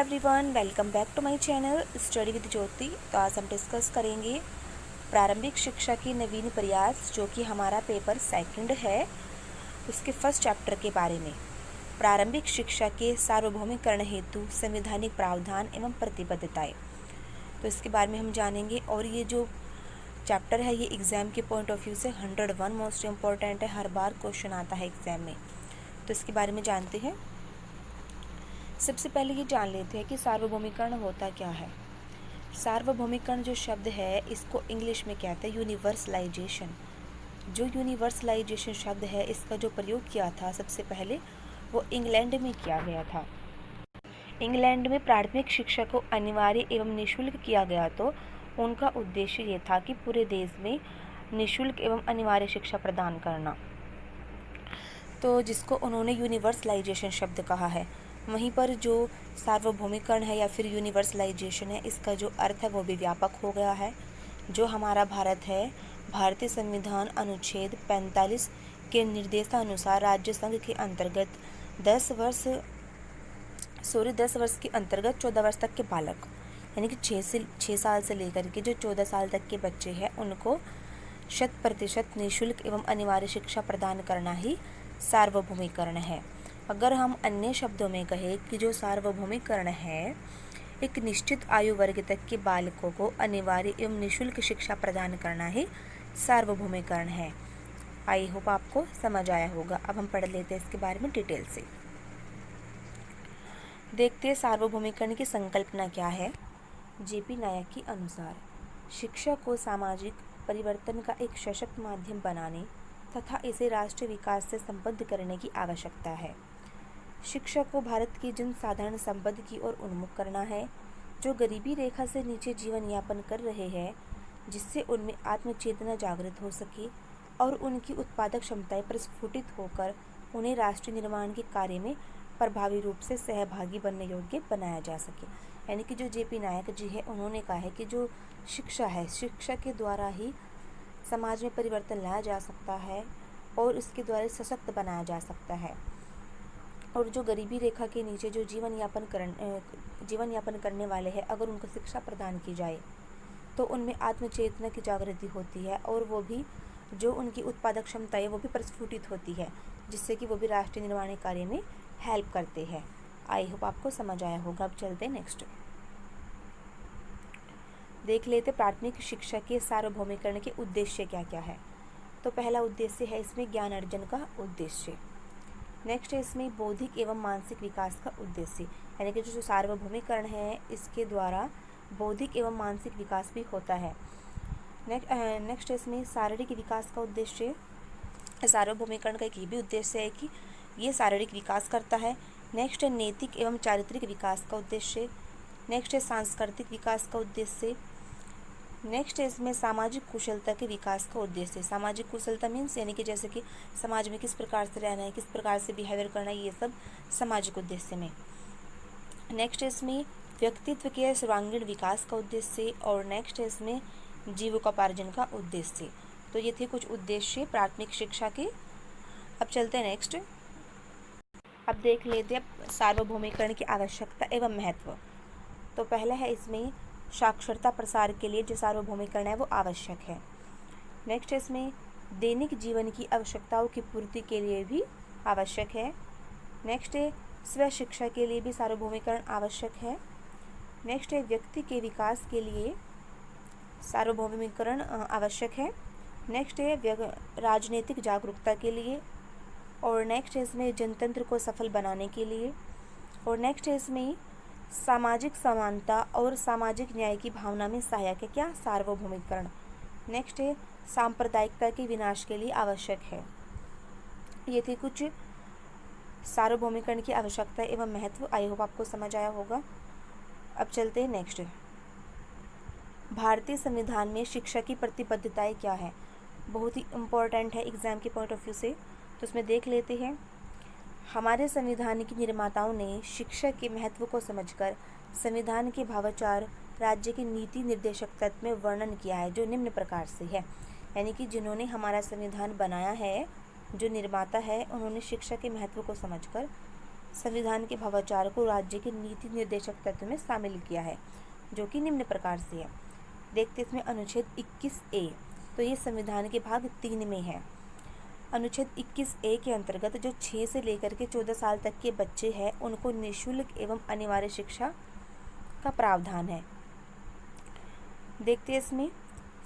Everyone, welcome back to my channel study with Jyoti. तो आज हम डिस्कस करेंगे प्रारंभिक शिक्षा की नवीन प्रयास, जो कि हमारा पेपर सेकंड है, उसके फर्स्ट चैप्टर के बारे में। प्रारंभिक शिक्षा के सार्वभौमिकरण हेतु संवैधानिक प्रावधान एवं प्रतिबद्धताएं, तो इसके बारे में हम जानेंगे। और ये जो चैप्टर है ये एग्ज़ाम के पॉइंट ऑफ व्यू से 101 मोस्ट इम्पॉर्टेंट है, हर बार क्वेश्चन आता है एग्ज़ाम में। तो इसके बारे में जानते हैं। सबसे पहले ये जान लेते हैं कि सार्वभौमिकरण होता क्या है। सार्वभौमिकरण जो शब्द है इसको इंग्लिश में कहते हैं यूनिवर्सलाइजेशन। जो यूनिवर्सलाइजेशन शब्द है इसका जो प्रयोग किया था सबसे पहले वो इंग्लैंड में किया गया था। इंग्लैंड में प्राथमिक शिक्षा को अनिवार्य एवं निःशुल्क किया गया, तो उनका उद्देश्य ये था कि पूरे देश में निःशुल्क एवं अनिवार्य शिक्षा प्रदान करना, तो जिसको उन्होंने यूनिवर्सलाइजेशन शब्द कहा है। वहीं पर जो सार्वभौमिकरण है या फिर यूनिवर्सलाइजेशन है, इसका जो अर्थ है वो भी व्यापक हो गया है। जो हमारा भारत है, भारतीय संविधान अनुच्छेद 45 के निर्देशानुसार राज्य संघ के अंतर्गत 10 वर्ष के अंतर्गत 14 वर्ष तक के बालक, यानी कि 6 साल से लेकर के जो 14 साल तक के बच्चे हैं, उनको 100% निःशुल्क एवं अनिवार्य शिक्षा प्रदान करना ही सार्वभौमिकरण है। अगर हम अन्य शब्दों में कहें कि जो सार्वभौमिकरण है, एक निश्चित आयु वर्ग तक के बालकों को अनिवार्य एवं निःशुल्क शिक्षा प्रदान करना ही सार्वभौमिकरण है। आई होप आपको समझ आया होगा। अब हम पढ़ लेते हैं इसके बारे में डिटेल से। देखते हैं सार्वभौमिकरण की संकल्पना क्या है। जेपी नायक के अनुसार शिक्षा को सामाजिक परिवर्तन का एक सशक्त माध्यम बनाने तथा इसे राष्ट्रीय विकास से संबद्ध करने की आवश्यकता है। शिक्षा को भारत की जनसाधारण संपद की ओर उन्मुख करना है, जो गरीबी रेखा से नीचे जीवन यापन कर रहे हैं, जिससे उनमें आत्मचेतना जागृत हो सके और उनकी उत्पादक क्षमताएं प्रस्फुटित होकर उन्हें राष्ट्र निर्माण के कार्य में प्रभावी रूप से सहभागी बनने योग्य बनाया जा सके। यानी कि जो जेपी नायक जी है, उन्होंने कहा है कि जो शिक्षा है, शिक्षा के द्वारा ही समाज में परिवर्तन लाया जा सकता है और इसके द्वारा सशक्त बनाया जा सकता है। और जो गरीबी रेखा के नीचे जो जीवन यापन करने वाले हैं, अगर उनको शिक्षा प्रदान की जाए तो उनमें आत्मचेतना की जागृति होती है और वो भी जो उनकी उत्पादक क्षमता है वो भी प्रस्फुटित होती है, जिससे कि वो भी राष्ट्रीय निर्माण कार्य में हेल्प करते हैं। आई होप आपको समझ आया होगा। अब चलते हैं नेक्स्ट, देख लेते प्राथमिक शिक्षा के सार्वभौमिकरण के उद्देश्य क्या क्या है। तो पहला उद्देश्य है इसमें ज्ञान अर्जन का उद्देश्य। नेक्स्ट है इसमें बौद्धिक एवं मानसिक विकास का उद्देश्य, यानी कि जो सार्वभौमिकरण है इसके द्वारा बौद्धिक एवं मानसिक विकास भी होता है। नेक्स्ट है इसमें शारीरिक विकास का उद्देश्य। सार्वभौमिकरण का एक ये भी उद्देश्य है कि ये शारीरिक विकास करता है। नेक्स्ट है नैतिक एवं चारित्रिक विकास का उद्देश्य। नेक्स्ट है सांस्कृतिक विकास का उद्देश्य। नेक्स्ट है इसमें सामाजिक कुशलता के विकास का उद्देश्य। सामाजिक कुशलता मीन्स यानी कि जैसे कि समाज में किस प्रकार से रहना है, किस प्रकार से बिहेवियर करना है, ये सब सामाजिक उद्देश्य में। नेक्स्ट है इसमें व्यक्तित्व के सर्वांगीण विकास का उद्देश्य। और नेक्स्ट है इसमें जीविकोपार्जन का उद्देश्य। तो ये थे कुछ उद्देश्य प्राथमिक शिक्षा के। अब चलते हैं नेक्स्ट। अब देख लेते हैं सार्वभौमिकरण की आवश्यकता एवं महत्व। तो पहला है इसमें साक्षरता प्रसार के लिए जो सार्वभौमिकरण है वो आवश्यक है। नेक्स्ट इसमें दैनिक जीवन की आवश्यकताओं की पूर्ति के लिए भी आवश्यक है। नेक्स्ट है स्व शिक्षा के लिए भी सार्वभौमिकरण आवश्यक है। नेक्स्ट है व्यक्ति के विकास के लिए सार्वभौमिकरण आवश्यक है। नेक्स्ट है राजनीतिक जागरूकता के लिए। और नेक्स्ट है इसमें जनतंत्र को सफल बनाने के लिए। और नेक्स्ट है इसमें सामाजिक समानता और सामाजिक न्याय की भावना में सहायक है क्या, सार्वभौमिकरण। नेक्स्ट है सांप्रदायिकता के विनाश के लिए आवश्यक है। ये थे कुछ सार्वभौमिकरण की आवश्यकता एवं महत्व। आई होप आपको समझ आया होगा। अब चलते हैं नेक्स्ट। भारतीय संविधान में शिक्षा की प्रतिबद्धताएं क्या है, बहुत ही इम्पोर्टेंट है एग्जाम के पॉइंट ऑफ व्यू से। तो उसमें देख लेते हैं। हमारे संविधान के निर्माताओं ने शिक्षा के महत्व को समझकर संविधान के भावाचार राज्य की नीति निर्देशक तत्व में वर्णन किया है, जो निम्न प्रकार से है। यानी कि जिन्होंने हमारा संविधान बनाया है, जो निर्माता है, उन्होंने शिक्षा के महत्व को समझकर संविधान के भावाचार को राज्य के नीति निर्देशक तत्व में शामिल किया है, जो कि निम्न प्रकार से है। देखते इसमें अनुच्छेद 21A, तो ये संविधान के भाग 3 में है। अनुच्छेद 21A के अंतर्गत जो 6 से लेकर के 14 साल तक के बच्चे हैं उनको निःशुल्क एवं अनिवार्य शिक्षा का प्रावधान है। देखते इसमें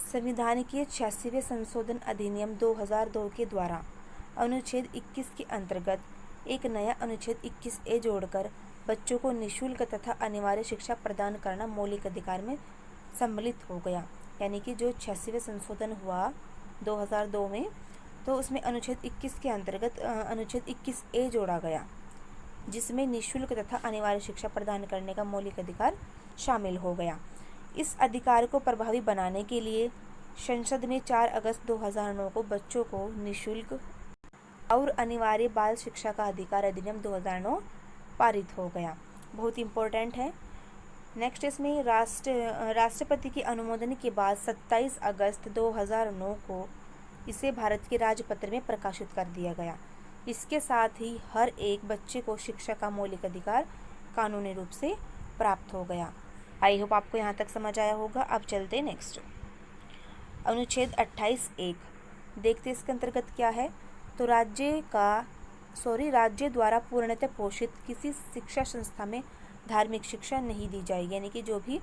संविधान के 86वें संशोधन अधिनियम 2002 के द्वारा अनुच्छेद 21 के अंतर्गत एक नया अनुच्छेद 21A जोड़कर बच्चों को निःशुल्क तथा अनिवार्य शिक्षा प्रदान करना मौलिक अधिकार में सम्मिलित हो गया। यानी कि जो 86वें संशोधन हुआ 2002 में, तो उसमें अनुच्छेद 21 के अंतर्गत अनुच्छेद 21A जोड़ा गया, जिसमें निःशुल्क तथा अनिवार्य शिक्षा प्रदान करने का मौलिक अधिकार शामिल हो गया। इस अधिकार को प्रभावी बनाने के लिए संसद ने 4 अगस्त 2009 को बच्चों को निःशुल्क और अनिवार्य बाल शिक्षा का अधिकार अधिनियम 2009 पारित हो गया। बहुत इम्पोर्टेंट है। नेक्स्ट इसमें राष्ट्रपति के अनुमोदन के बाद 27 अगस्त 2009 को इसे भारत के राजपत्र में प्रकाशित कर दिया गया। इसके साथ ही हर एक बच्चे को शिक्षा का मौलिक अधिकार कानूनी रूप से प्राप्त हो गया। आई होप आपको यहाँ तक समझ आया होगा। अब चलते हैं नेक्स्ट अनुच्छेद 28(1). देखते इसके अंतर्गत क्या है। तो राज्य द्वारा पूर्णतः पोषित किसी शिक्षा संस्था में धार्मिक शिक्षा नहीं दी जाएगी। यानी कि जो भी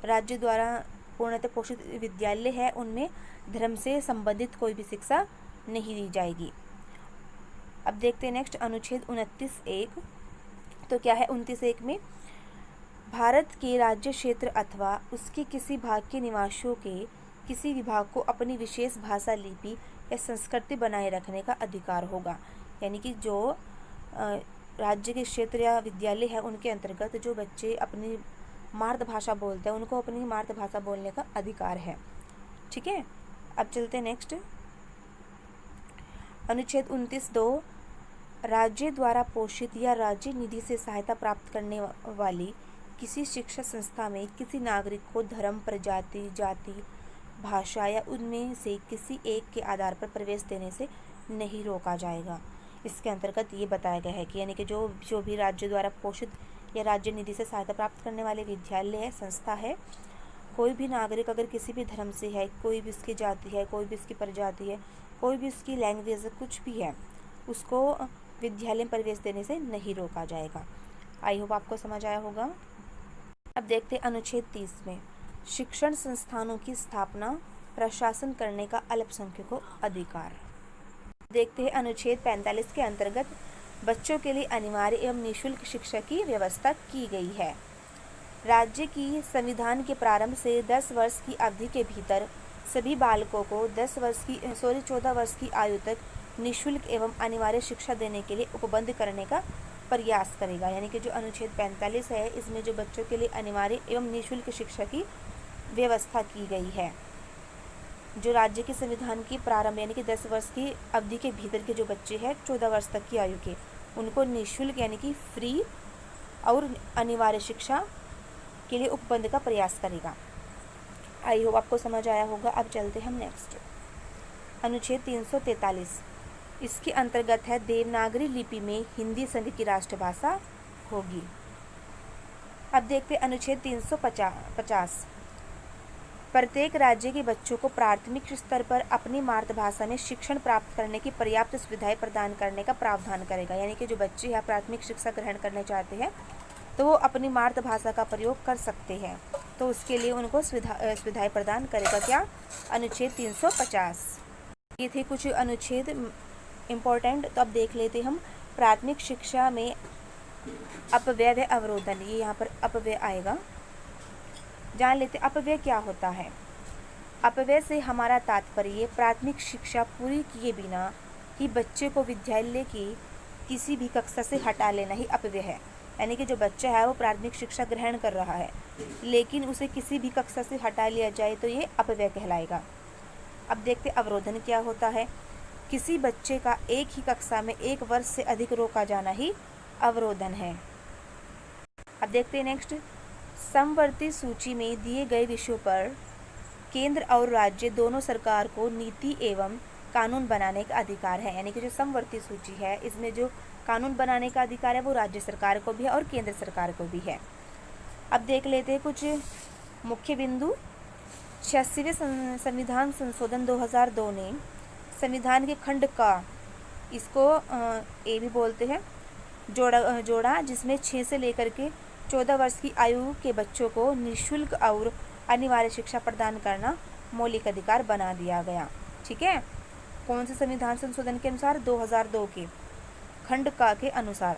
राज्य द्वारा पूर्णतः पोषित विद्यालय है उनमें धर्म से संबंधित कोई भी शिक्षा नहीं दी जाएगी। अब देखते हैं नेक्स्ट अनुच्छेद 29(1). तो क्या है 29(1) में, भारत के राज्य क्षेत्र अथवा उसके किसी भाग के निवासियों के किसी विभाग को अपनी विशेष भाषा, लिपि या संस्कृति बनाए रखने का अधिकार होगा। यानी कि जो राज्य के क्षेत्र या विद्यालय है उनके अंतर्गत जो बच्चे अपनी मातृभाषा बोलते हैं उनको अपनी मातृभाषा बोलने का अधिकार है। ठीक है, अब चलते हैं नेक्स्ट अनुच्छेद 29(2). राज्य द्वारा पोषित या राज्य निधि से सहायता प्राप्त करने वाली किसी शिक्षा संस्था में किसी नागरिक को धर्म, प्रजाति, जाति, भाषा या उनमें से किसी एक के आधार पर प्रवेश देने से नहीं रोका जाएगा। इसके अंतर्गत ये बताया गया है कि यानी कि जो भी राज्य द्वारा पोषित या राज्य निधि से सहायता प्राप्त करने वाले विद्यालय है, संस्था है, कोई भी नागरिक अगर किसी भी धर्म से है, कोई भी इसकी जाति है, कोई भी इसकी प्रजाति है, कोई भी इसकी लैंग्वेज है, कुछ भी है, उसको विद्यालय में प्रवेश देने से नहीं रोका जाएगा। आई होप आपको समझ आया होगा। अब देखते हैं अनुच्छेद 30 में, शिक्षण संस्थानों की स्थापना, प्रशासन करने का अल्पसंख्यकों अधिकार। देखते हैं अनुच्छेद 45 के अंतर्गत बच्चों के लिए अनिवार्य एवं निःशुल्क शिक्षा की व्यवस्था की गई है। राज्य की संविधान के प्रारंभ से 10 वर्ष की अवधि के भीतर सभी बालकों को 14 वर्ष की आयु तक निःशुल्क एवं अनिवार्य शिक्षा देने के लिए उपबंध करने का प्रयास करेगा। यानी कि जो अनुच्छेद 45 है इसमें जो बच्चों के लिए अनिवार्य एवं निःशुल्क शिक्षा की व्यवस्था की गई है। जो राज्य के संविधान की प्रारंभ यानी कि 10 वर्ष की अवधि के भीतर के जो बच्चे हैं 14 वर्ष तक की आयु के, उनको निःशुल्क यानी कि फ्री और अनिवार्य शिक्षा के लिए उपबंध का प्रयास करेगा। आई होप आपको समझ आया होगा। अब चलते हम नेक्स्ट अनुच्छेद 343। इसके अंतर्गत है देवनागरी लिपि में हिंदी संघ की राष्ट्रभाषा होगी। अब देखते अनुच्छेद 350। प्रत्येक राज्य के बच्चों को प्राथमिक स्तर पर अपनी मातृभाषा में शिक्षण प्राप्त करने की पर्याप्त सुविधाएं प्रदान करने का प्रावधान करेगा। यानी कि जो बच्चे हैं प्राथमिक शिक्षा ग्रहण करना चाहते हैं तो वो अपनी मातृभाषा का प्रयोग कर सकते हैं, तो उसके लिए उनको सुविधाएं प्रदान करेगा। क्या? अनुच्छेद 350। ये थे कुछ अनुच्छेद इम्पोर्टेंट। तो अब देख लेते हम प्राथमिक शिक्षा में अपव्यय व अवरोधन। ये यहाँ पर अपव्यय आएगा, जान लेते अपव्यय क्या होता है। अपव्यय से हमारा तात्पर्य प्राथमिक शिक्षा पूरी किए बिना ही बच्चे को विद्यालय की किसी भी कक्षा से हटा लेना ही अपव्यय है। यानी कि जो बच्चा है वो प्राथमिक शिक्षा ग्रहण कर रहा है लेकिन उसे किसी भी कक्षा से हटा लिया जाए तो ये अपव्यय कहलाएगा। अब देखते अवरोधन क्या होता है। किसी बच्चे का एक ही कक्षा में 1 वर्ष से अधिक रोका जाना ही अवरोधन है। अब देखते हैं नेक्स्ट, समवर्ती सूची में दिए गए विषयों पर केंद्र और राज्य दोनों सरकार को नीति एवं कानून बनाने का अधिकार है। यानी कि जो समवर्ती सूची है इसमें जो कानून बनाने का अधिकार है वो राज्य सरकार को भी है और केंद्र सरकार को भी है। अब देख लेते हैं कुछ मुख्य बिंदु। 86वें संविधान संशोधन 2002 ने संविधान के खंड का, इसको ए भी बोलते हैं, जोड़ा जिसमें 6 से लेकर के 14 वर्ष की आयु के बच्चों को निःशुल्क और अनिवार्य शिक्षा प्रदान करना मौलिक अधिकार बना दिया गया। ठीक है, कौन से संविधान संशोधन के अनुसार? 2002 के खंड का के अनुसार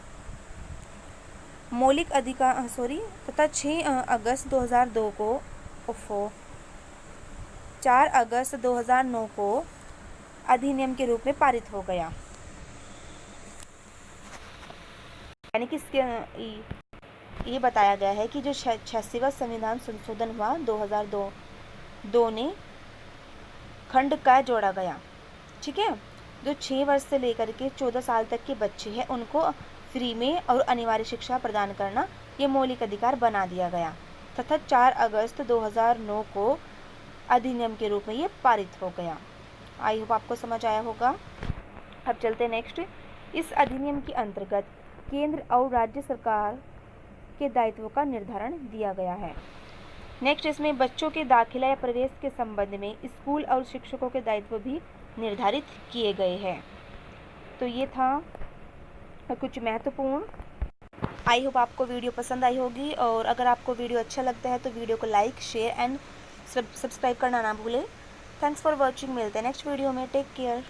मौलिक अधिकार तथा 6 अगस्त 2002 को 4 अगस्त 2009 को अधिनियम के रूप में पारित हो गया। यानी कि ये बताया गया है कि जो 86वां संविधान संशोधन हुआ 2002 ने खंड का जोड़ा गया। ठीक है, जो 6 वर्ष से लेकर के 14 साल तक के बच्चे हैं उनको फ्री में और अनिवार्य शिक्षा प्रदान करना ये मौलिक अधिकार बना दिया गया तथा 4 अगस्त 2009 को अधिनियम के रूप में ये पारित हो गया। आई होप आपको समझ आया होगा। अब चलते हैं नेक्स्ट। इस अधिनियम के अंतर्गत केंद्र और राज्य सरकार के दायित्वों का निर्धारण दिया गया है। नेक्स्ट इसमें बच्चों के दाखिला या प्रवेश के संबंध में स्कूल और शिक्षकों के दायित्व भी निर्धारित किए गए हैं। तो ये था कुछ महत्वपूर्ण। आई होप आपको वीडियो पसंद आई होगी, और अगर आपको वीडियो अच्छा लगता है तो वीडियो को लाइक, शेयर एंड सब्सक्राइब करना ना भूलें। Thanks for watching. मिलते हैं नेक्स्ट वीडियो में। Take care.